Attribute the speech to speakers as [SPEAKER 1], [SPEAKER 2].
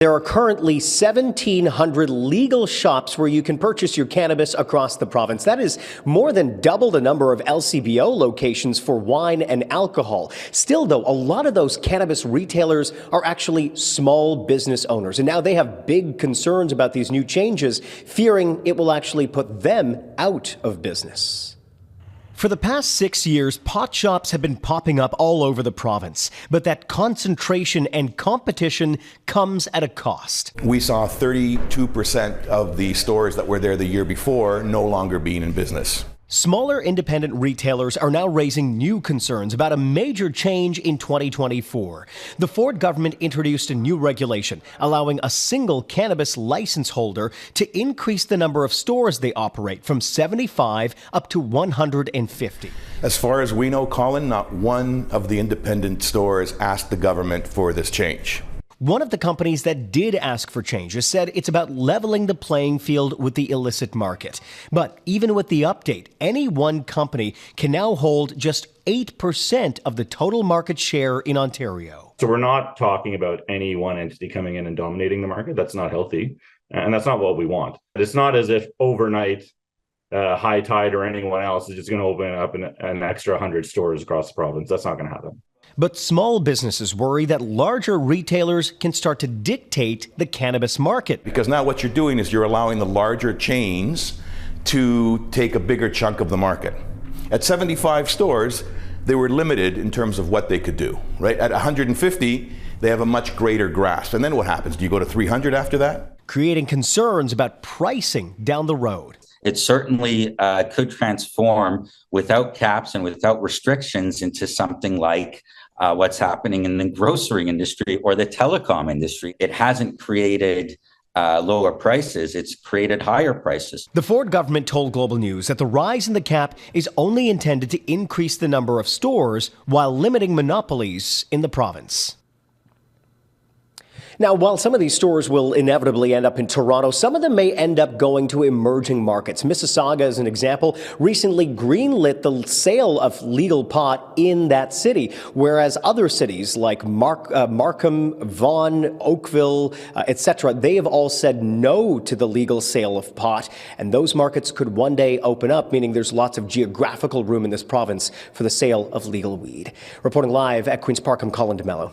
[SPEAKER 1] There are currently 1,700 legal shops where you can purchase your cannabis across the province. That is more than double the number of LCBO locations for wine and alcohol. Still, though, a lot of those cannabis retailers are actually small business owners. And now they have big concerns about these new changes, fearing it will actually put them out of business. For the past 6 years, pot shops have been popping up all over the province, but that concentration and competition comes at a cost.
[SPEAKER 2] We saw 32% of the stores that were there the year before no longer being in business.
[SPEAKER 1] Smaller independent retailers are now raising new concerns about a major change in 2024. The Ford government introduced a new regulation allowing a single cannabis license holder to increase the number of stores they operate from 75 up to 150.
[SPEAKER 2] As far as we know, Colin, not one of the independent stores asked the government for this change.
[SPEAKER 1] One of the companies that did ask for changes said it's about leveling the playing field with the illicit market. But even with the update, any one company can now hold just 8% of the total market share in Ontario.
[SPEAKER 3] So we're not talking about any one entity coming in and dominating the market. That's not healthy. And that's not what we want. It's not as if overnight High Tide or anyone else is just going to open up an extra 100 stores across the province. That's not going to happen.
[SPEAKER 1] But small businesses worry that larger retailers can start to dictate the cannabis market.
[SPEAKER 2] Because now what you're doing is you're allowing the larger chains to take a bigger chunk of the market. At 75 stores, they were limited in terms of what they could do, right? At 150, they have a much greater grasp. And then what happens? Do you go to 300 after that?
[SPEAKER 1] Creating concerns about pricing down the road.
[SPEAKER 4] It certainly could transform without caps and without restrictions into something like what's happening in the grocery industry or the telecom industry. It hasn't created lower prices, it's created higher prices.
[SPEAKER 1] The Ford government told Global News that the rise in the cap is only intended to increase the number of stores while limiting monopolies in the province. Now, while some of these stores will inevitably end up in Toronto, some of them may end up going to emerging markets. Mississauga, as an example, recently greenlit the sale of legal pot in that city, whereas other cities like Markham, Vaughan, Oakville, etc., they have all said no to the legal sale of pot, and those markets could one day open up, meaning there's lots of geographical room in this province for the sale of legal weed. Reporting live at Queen's Park, I'm Colin D'Mello.